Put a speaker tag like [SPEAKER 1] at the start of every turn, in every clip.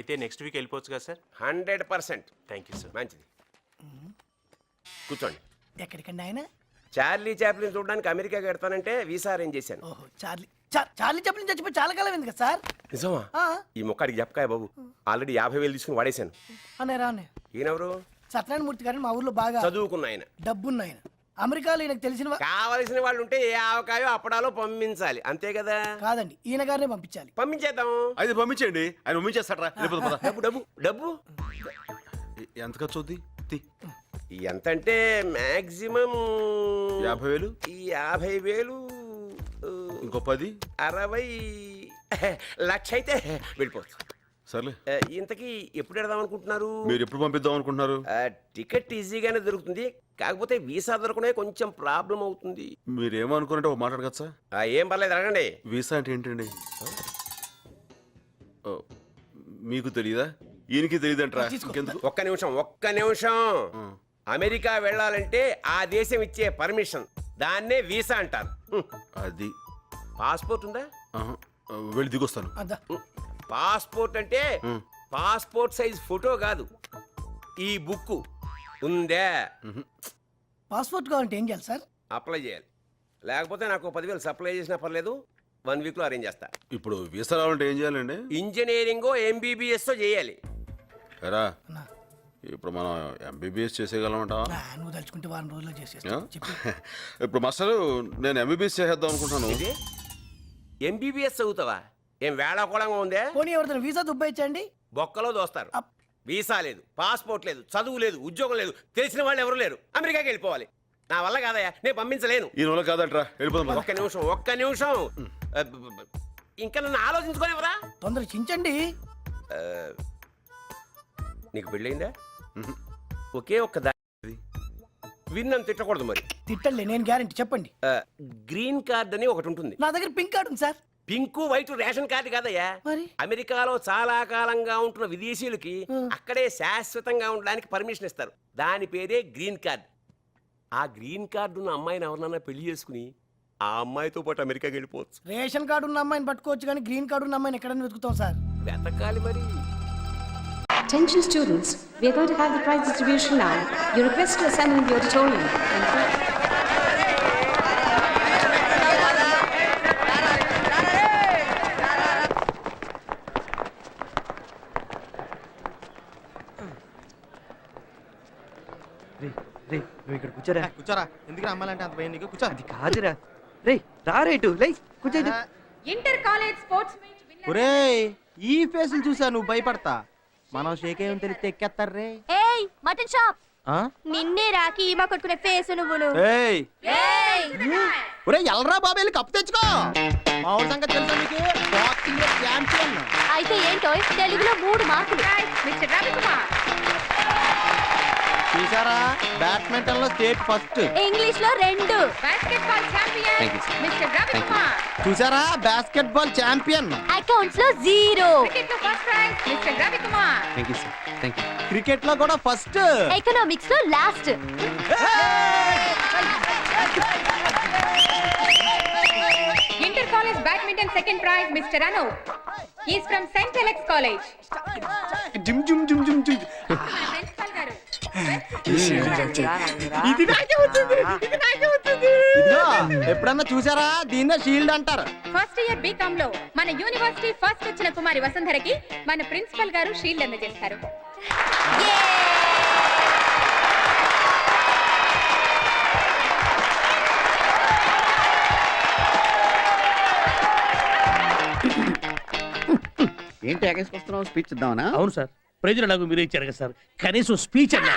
[SPEAKER 1] అయితే next week వెళ్ళిపోవచ్చు కదా సార్?
[SPEAKER 2] 100%.
[SPEAKER 1] Thank you sir.
[SPEAKER 2] మంచిది, కూర్చోండి.
[SPEAKER 3] ఎక్కడికండి ఆయన?
[SPEAKER 2] చార్లీ చాప్లిన్ చూడడానికి అమెరికాకి వెళ్తానంటే వీసా అరేంజ్ చేశాను.
[SPEAKER 3] ఓహో, చార్లీ చాప్లిన్ చచ్చిపోయి చాలా కాలం అయింది కదా సార్.
[SPEAKER 2] నిజమా?
[SPEAKER 3] ఆ.
[SPEAKER 2] ఈ మొక్కడికి చెప్పకాయ బాబు, ఆల్రెడీ 50,000 తీసుకుని వాడేశాను.
[SPEAKER 3] అనే రానే
[SPEAKER 2] ఈయనెవరు?
[SPEAKER 3] సత్యనారాయణ మూర్తి గారిని మా ఊర్లో బాగా
[SPEAKER 2] చదువుకున్న ఆయన.
[SPEAKER 3] డబ్బున్న ఆయన. అమెరికాలో ఈయనకు తెలిసిన
[SPEAKER 2] కావలసిన వాళ్ళు ఉంటే ఏ ఆవకాయో అప్పడాలో పంపించాలి, అంతే కదా?
[SPEAKER 3] కాదండి, ఈయన గారినే పంపించాలి.
[SPEAKER 2] పంపించేద్దాం.
[SPEAKER 4] అయితే పంపించండి, ఆయన పంపించేస్తాడరా.
[SPEAKER 2] డబ్బు డబ్బు డబ్బు
[SPEAKER 4] ఎంత ఖర్చు అవుద్ది?
[SPEAKER 2] ఎంత అంటే మాక్సిమం
[SPEAKER 4] 50,000.
[SPEAKER 2] 50,000.
[SPEAKER 4] ఇంకో 10.
[SPEAKER 2] 60 లక్ష అయితే వెళ్ళిపోవచ్చు.
[SPEAKER 4] సర్లే,
[SPEAKER 2] ఇంతకీ ఎప్పుడు వెడదాం అనుకుంటున్నారు?
[SPEAKER 4] మీరు ఎప్పుడు పంపిద్దాం అనుకుంటున్నారు?
[SPEAKER 2] టికెట్ ఈజీగానే దొరుకుతుంది, కాకపోతే వీసా దొరకనే కొంచెం ప్రాబ్లం అవుతుంది.
[SPEAKER 4] మీరేమనుకున్నట్టు ఒక మాట్లాడగచ్చా?
[SPEAKER 2] ఏం పర్లేదు, అడగండి.
[SPEAKER 4] వీసా అంటే ఏంటండి? ఓ, మీకు తెలియదా? ఈయనకి తెలియదంటరా.
[SPEAKER 2] ఒక్క నిమిషం. అమెరికా వెళ్ళాలంటే ఆ దేశం ఇచ్చే పర్మిషన్, దాన్నే వీసా అంటారు.
[SPEAKER 4] అది
[SPEAKER 2] పాస్పోర్ట్ ఉందా?
[SPEAKER 4] వెళ్ళి దిగొస్తాను.
[SPEAKER 3] అదా
[SPEAKER 2] పాస్పోర్ట్ అంటే పాస్పోర్ట్ సైజ్ ఫోటో కాదు, ఈ బుక్ ఉందే.
[SPEAKER 3] పాస్పోర్ట్ కావాలంటే ఏం చేయాలి సార్?
[SPEAKER 2] అప్లై చేయాలి, లేకపోతే నాకు 10,000 సప్లై చేసినా పర్లేదు, 1 వీక్లో అరేంజ్ చేస్తా.
[SPEAKER 4] ఇప్పుడు వీసా రావాలంటే ఏం చేయాలండి?
[SPEAKER 2] ఇంజనీరింగ్ MBBS చేయాలి.
[SPEAKER 4] ఎరా, ఇప్పుడు మనం MBBS చేసేయగలమంట?
[SPEAKER 3] నువ్వు తలుచుకుంటే వారం రోజుల్లో చేసేస్తా.
[SPEAKER 4] ఇప్పుడు మాస్టర్, నేను MBBS చేసేద్దాం అనుకుంటున్నాను.
[SPEAKER 2] ఇది MBBS చదువుతావా? ఏం వేళాకోళంగా ఉందే?
[SPEAKER 3] పోనీ ఎవరితో వీసా దుబ్బాయించండి.
[SPEAKER 2] బొక్కలో దోస్తారు. వీసా లేదు, పాస్పోర్ట్ లేదు, చదువు లేదు, ఉద్యోగం లేదు, తెలిసిన వాళ్ళు ఎవరు లేరు, అమెరికాకి వెళ్ళిపోవాలి. నా వల్ల కాదయ్యా, నేను పంపించలేను.
[SPEAKER 4] ఈ నెల కాదట్రా, వెళ్ళిపోదాం.
[SPEAKER 2] ఒక్క నిమిషం. ఇంకా నన్ను ఆలోచించుకోనివరా?
[SPEAKER 3] తొందర చించండి.
[SPEAKER 2] నీకు పెళ్ళయిందా? ఒకే ఒక్క దారి, విన్నం తిట్టకూడదు. మరి
[SPEAKER 3] తిట్టలే, నేను గ్యారెంటీ. చెప్పండి.
[SPEAKER 2] గ్రీన్ కార్డ్ అని ఒకటి ఉంటుంది.
[SPEAKER 3] నా దగ్గర పింక్ కార్డు ఉంది sir.
[SPEAKER 2] Pink white ration card కాదయ్యా.
[SPEAKER 3] మరి
[SPEAKER 2] అమెరికాలో చాలా కాలంగా ఉంటున్న విదేశీయులకి అక్కడే శాశ్వతంగా ఉండడానికి పర్మిషన్ ఇస్తారు, దాని పేరే గ్రీన్ కార్డ్. ఆ గ్రీన్ కార్డు ఉన్న అమ్మాయిని ఎవరినన్నా పెళ్లి చేసుకుని ఆ అమ్మాయితో పాటు అమెరికాకి వెళ్ళిపోవచ్చు.
[SPEAKER 3] రేషన్ కార్డు ఉన్న అమ్మాయిని పట్టుకోవచ్చు, కానీ గ్రీన్ కార్డు ఉన్న అమ్మాయిని ఎక్కడైనా వెతుకుతాం సార్.
[SPEAKER 2] వెతకాలి మరి.
[SPEAKER 5] Attention students, we are going to have the prize distribution now. You request to assemble in the auditorium. Thank you.
[SPEAKER 6] నువ్వు ఇక్కడ కూర్చోరా.
[SPEAKER 7] కూర్చోరా. ఎందుకు అమ్మాలంటే అంత భయం నీకు? కూర్చో.
[SPEAKER 6] అది కాదురా. రే రారేటు లై కూర్చో.
[SPEAKER 5] Inter college sports meet winner.
[SPEAKER 7] ఒరేయ్, ఈ ఫేసులు చూసా నువ్వు భయపడతా. మనం షేక్ ఏం తెలిస్తే ఎక్కేస్తారే.
[SPEAKER 8] ఏయ్ మటన్ షాప్,
[SPEAKER 7] ఆ?
[SPEAKER 8] నిన్నే రాకి ఈమా కొట్టుకునే ఫేస్ నువ్వును.
[SPEAKER 7] ఏయ్ ఒరేయ్, ఎల్రా బాబు, వెళ్ళి కప్పు తెచ్చుకో. మా ఊరి సంగతి తెలుసా నీకు? బాక్సింగ్ లో ఛాంపియన్.
[SPEAKER 8] అయితే ఏంటో తెలుగులో 3 మార్కులు.
[SPEAKER 5] Mr. Ravikumar.
[SPEAKER 7] చూసారా, బ్యాడ్మింటన్ లో స్టేట్ ఫస్ట్.
[SPEAKER 8] ఇంగ్లీష్ లో 2.
[SPEAKER 5] Basketball champion. Mr. Ravikumar.
[SPEAKER 7] చూసారా, బాస్కెట్ బాల్ ఛాంపియన్.
[SPEAKER 8] అకౌంట్స్ లో 0.
[SPEAKER 5] Cricket లో first prize. Mr. Ravikumar.
[SPEAKER 6] Thank you sir. Thank you.
[SPEAKER 7] Cricket లో కూడా ఫస్ట్.
[SPEAKER 8] ఎకనామిక్స్ లో last.
[SPEAKER 5] Inter college badminton second prize. Mr. Anu. He is from St. Alex College.
[SPEAKER 7] Gym gym gym gym gym.
[SPEAKER 5] Principal garu.
[SPEAKER 7] ఇది నాకే వచ్చింది. ఇదిగో, ఎప్పుడన్నా చూసారా, దీన్నే షీల్డ్ అంటారు.
[SPEAKER 5] ఫస్ట్ ఇయర్ బీకామ్ లో మన యూనివర్సిటీ ఫస్ట్ వచ్చిన కుమారి వసుంధరకి మన ప్రిన్సిపల్ గారు షీల్డ్ అందజేస్తారు.
[SPEAKER 9] ఏంటి ఎగేసుకొస్తున్నావు? స్పీచ్ ఇద్దామనా?
[SPEAKER 6] అవును సార్, ప్రజలు నాకు మీరే ఇచ్చారు కదా సార్, కనీసం స్పీచ్ అన్నా.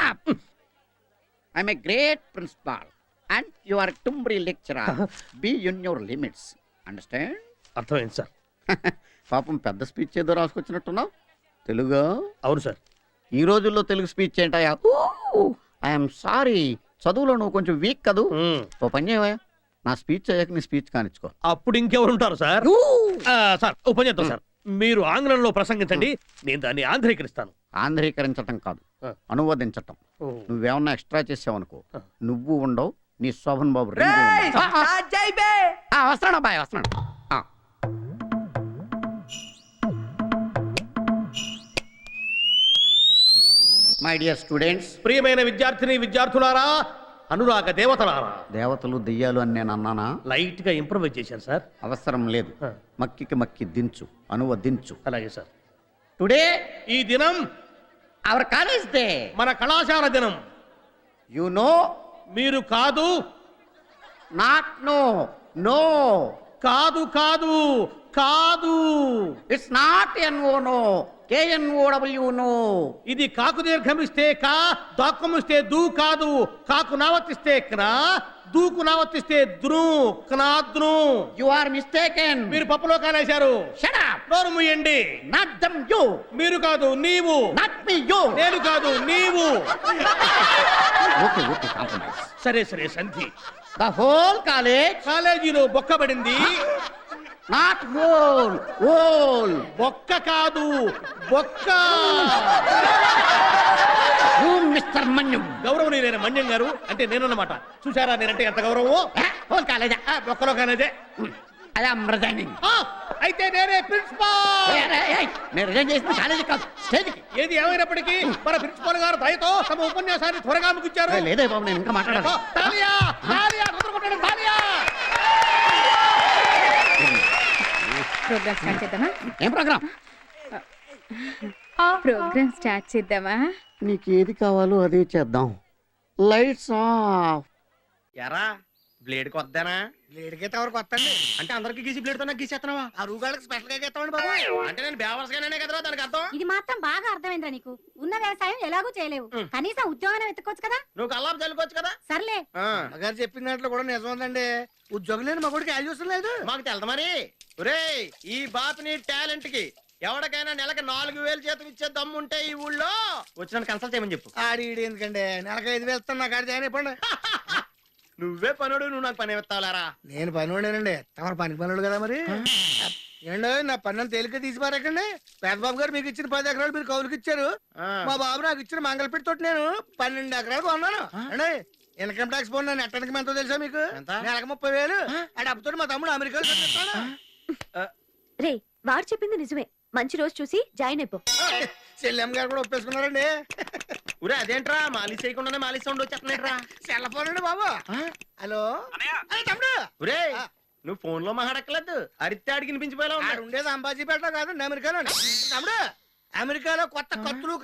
[SPEAKER 9] I'm a great principal and you are టుంబ్రీ lecturer. Be in your limits. Understand?
[SPEAKER 6] అర్థమైంది సార్.
[SPEAKER 9] పాపం పెద్ద స్పీచ్ ఏదో రాసుకొచ్చినట్టున్నావు. తెలుగు?
[SPEAKER 6] అవును సార్.
[SPEAKER 9] ఈ రోజుల్లో తెలుగు స్పీచ్ ఏంటయా? ఐఎమ్ సారీ, చదువులో నువ్వు కొంచెం వీక్ కదూ. ఓ పని చేయవా, నా స్పీచ్ అయ్యాక నీ స్పీచ్ కానిచ్చుకో.
[SPEAKER 6] అప్పుడు ఇంకెవరు ఉంటారు సార్? సార్ ఓ పని చేద్దాం సార్, మీరు ఆంగ్లంలో ప్రసంగించండి, నేను దాన్ని ఆంధ్రీకరిస్తాను.
[SPEAKER 9] ఆంధ్రీకరించటం కాదు, అనువదించటం. నువ్వేమన్నా ఎక్స్ట్రా చేసావనుకో, నువ్వు ఉండవు, నీ శోభన్ బాబు వస్తున్నాడు. అబ్బాయి వస్తున్నాడు. మై డియర్ స్టూడెంట్స్,
[SPEAKER 6] ప్రియమైన విద్యార్థిని విద్యార్థులారా, అనురాగ దేవతలారా.
[SPEAKER 9] దేవతలు దెయ్యాలు అని నేను అన్నానా?
[SPEAKER 6] లైట్ గా ఇంప్రూవైజ్ చేశాను సార్.
[SPEAKER 9] అవసరం లేదు. మక్కికి మక్కి దించు, అనువదించు.
[SPEAKER 6] అలాగే సార్.
[SPEAKER 9] టుడే
[SPEAKER 6] ఈ దినం
[SPEAKER 9] అవర్ కాలేజ్ డే.
[SPEAKER 6] మన కళాశాల దినం.
[SPEAKER 9] యు నో,
[SPEAKER 6] మీరు కాదు,
[SPEAKER 9] నాట్ నో, నో,
[SPEAKER 6] కాదు కాదు కాదు,
[SPEAKER 9] it's not N O no, KNOW no.
[SPEAKER 6] ఇది కాకు దీర్ఘమిస్తే కా, దాక్కుమిస్తే దూ కాదు. కాకు నావర్తిస్తే క్నా, దూకు నావర్తిస్తే ద్రు, క్నాద్రు.
[SPEAKER 9] You are mistaken.
[SPEAKER 6] మీరు పప్పులో కానేశారు.
[SPEAKER 9] Shut up.
[SPEAKER 6] నోరు మూయండి.
[SPEAKER 9] Not dum you.
[SPEAKER 6] మీరు కాదు నీవు.
[SPEAKER 9] Not me you.
[SPEAKER 6] నేను కాదు నీవు.
[SPEAKER 9] Okay okay, compromise.
[SPEAKER 6] సరే సరే సంధి.
[SPEAKER 9] The whole college.
[SPEAKER 6] కాలేజీలో బొక్కబడింది.
[SPEAKER 9] Not hole, whole.
[SPEAKER 6] బొక్క కాదు బొక్క.
[SPEAKER 9] You mister Manyam.
[SPEAKER 6] గౌరవనీయులైన మన్యం గారు అంటే నేనన్నమాట. చూసారా నేనంటే ఎంత గౌరవమో.
[SPEAKER 9] హోల్ కాలేజా?
[SPEAKER 6] బొక్కలో కానేదే.
[SPEAKER 9] అదే రిజైనింగ్.
[SPEAKER 6] అయితే నేనే ప్రిన్సిపాల్.
[SPEAKER 9] నేను రిజైన్ చేసిన కాలేజీ కాదు, స్టేజ్కి.
[SPEAKER 6] ఏది ఏమైనప్పటికీ మన ప్రిన్సిపాల్ గారు దయతో తమ ఉపన్యాసాన్ని త్వరగా ముగించారు.
[SPEAKER 9] లేదే బాబు, నేను ఇంకా మాట్లాడాలి.
[SPEAKER 6] తాలియా, తాలియా, తొందర కొట్టండి, తాలియా.
[SPEAKER 10] ప్రోగ్రామ్ స్టార్ట్ చేద్దామా?
[SPEAKER 9] ఏం ప్రోగ్రామ్?
[SPEAKER 10] ప్రోగ్రామ్ స్టార్ట్ చేద్దామా?
[SPEAKER 9] నీకు ఏది కావాలో అదే చేద్దాం. Lights off.
[SPEAKER 7] ఎరా బ్లేడ్ కొద్దానా?
[SPEAKER 3] బ్లేడ్కి వరకు వస్తండి.
[SPEAKER 7] అంటే అందరికి గీసి బ్లేడ్ తో నాకు గీసేస్తున్నావా?
[SPEAKER 3] ఆ రూగాళ్ళకి స్పెషల్ గా ఎత్తామండి బాబు.
[SPEAKER 7] అంటే నేను బేవర్స్గానే కదరా దానికి అర్థం.
[SPEAKER 8] ఇది మాత్రం బాగా అర్థమైందిరా నీకు. ఉన్న వ్యవసాయం ఎలాగూ చేయలేవు, కనీసం ఉద్యోగం వెతుక్కోవచ్చు కదా.
[SPEAKER 7] నువ్వు కల్లాపు చల్లుకోవచ్చు కదా.
[SPEAKER 8] సర్లే,
[SPEAKER 3] అమ్మగారు చెప్పిన దాంట్లో కూడా నిజం ఉందండి. ఉద్యోగం లేని మా కొడుకు వాల్యూ లేదు.
[SPEAKER 7] మాకు తెలదు మరి. ఒరేయ్, ఈ బాతుని టాలెంట్ కి ఎవరికైనా నెలకి 4000 జీతం ఇచ్చే దమ్ము ఉంటే ఈ ఊళ్ళో వచ్చిన కన్సల్ట్ చేయమని చెప్పు.
[SPEAKER 3] ఆడి ఎందుకండి, నెలకు 5,000 ఇస్తాను. నాకు ఆడి జాయిన్ అయిపోండి.
[SPEAKER 7] నువ్వే పనుడు, నువ్వు నాకు పని ఎత్తావులారా.
[SPEAKER 3] నేను పని ఉండేనండి, తమరు పనికి పనుడు కదా మరి. ఏంటో నా పన్ను తేలిక తీసి పారకండి. పెద్దబాబు గారు మీకు ఇచ్చిన 10 ఎకరాలు మీరు కౌలుకి ఇచ్చారు. మా బాబు నాకు ఇచ్చిన మంగళపేట తోటి నేను 12 ఎకరాలు కొన్నాను అండి. ఇన్కమ్ ట్యాక్స్ పోను నన్ను ఎట్టడానికి ఎంతో తెలుసా మీకు? నెలకు 30,000. ఆ డబ్బుతో మా తమ్ముడు అమెరికాలో చదివిస్తాడు.
[SPEAKER 8] రే వాడు చెప్పింది నిజమే. మంచి రోజు చూసి జాయిన్ అయిపో.
[SPEAKER 3] చెల్లెమ్మ గారు కూడా ఒప్పేసుకున్నారండి.
[SPEAKER 7] ఒరే అదేంట్రా మాలిష్ చేయకుండానే మాలిష్ సౌండ్ వచ్చేస్తున్నాయిట్రా.
[SPEAKER 3] సెల్ ఫోన్ అండి బాబు. హలో తమ్ముడు.
[SPEAKER 7] ఒరే నువ్వు ఫోన్ లో మాట్లాడక్కలేదు, అరిస్తే ఆడికి వినిపించిపోయేలా
[SPEAKER 3] ఆడు ఉండేది అంబాజీపేట కాదండి, అమెరికాలో. తమ్ముడు, అమెరికాలో కొత్త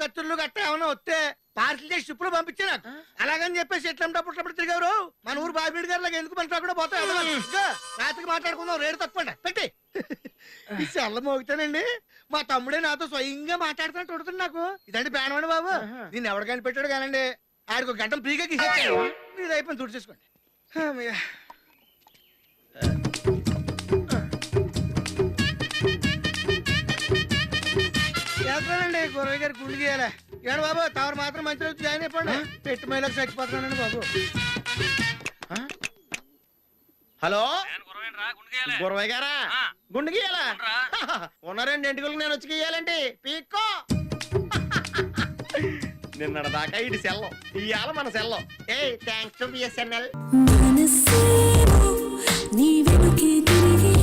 [SPEAKER 3] కత్తులు గట్ట ఏమైనా వస్తే పార్సల్ చేసి షిప్పులు పంపించే నాకు. అలాగని చెప్పేసి ఎట్లప్పుడు తిరిగారు. మన ఊరు బాబీడి గారు లాగా ఎందుకు పని కూడా పోతాయి. రాత్రికి మాట్లాడుకుందాం, రేటు తక్కువ పెట్టి. ఈ సెల్ల మోగుతానండి. మా తమ్ముడే నాతో స్వయంగా మాట్లాడుతున్నట్టు ఉంటుంది నాకు. ఇదండి పేనవాడి బాబు. దీన్ని ఎవడు కనిపెట్టాడు కానండి. ఆడికి ఒక గంట ఫ్రీగా గీసేస్తాడు. ఇది అయిపోయింది, తుడి చేసుకోండి. చేస్తానండి గురవయ్య గారి గుండు గీయాలి. ఏడు బాబు, తవరు మాత్రం మంచి రోజు జాయిన్ అయిపోండి. పెట్టి మైలకు చచ్చిపోతున్నానండి బాబు.
[SPEAKER 7] హలో గురవయ్య గారా? గుండు గీయాలా? ఉన్న 2 ఎంటుకలకు నేను వచ్చి గీయాలండి. పీక్కో. నిన్నటి దాకా ఇది సెల్లం, ఇవాళ మన సెల్లం. ఏ థ్యాంక్స్ టు బిఎస్ఎన్ఎల్.
[SPEAKER 11] నీ వెనుకే తిరిగే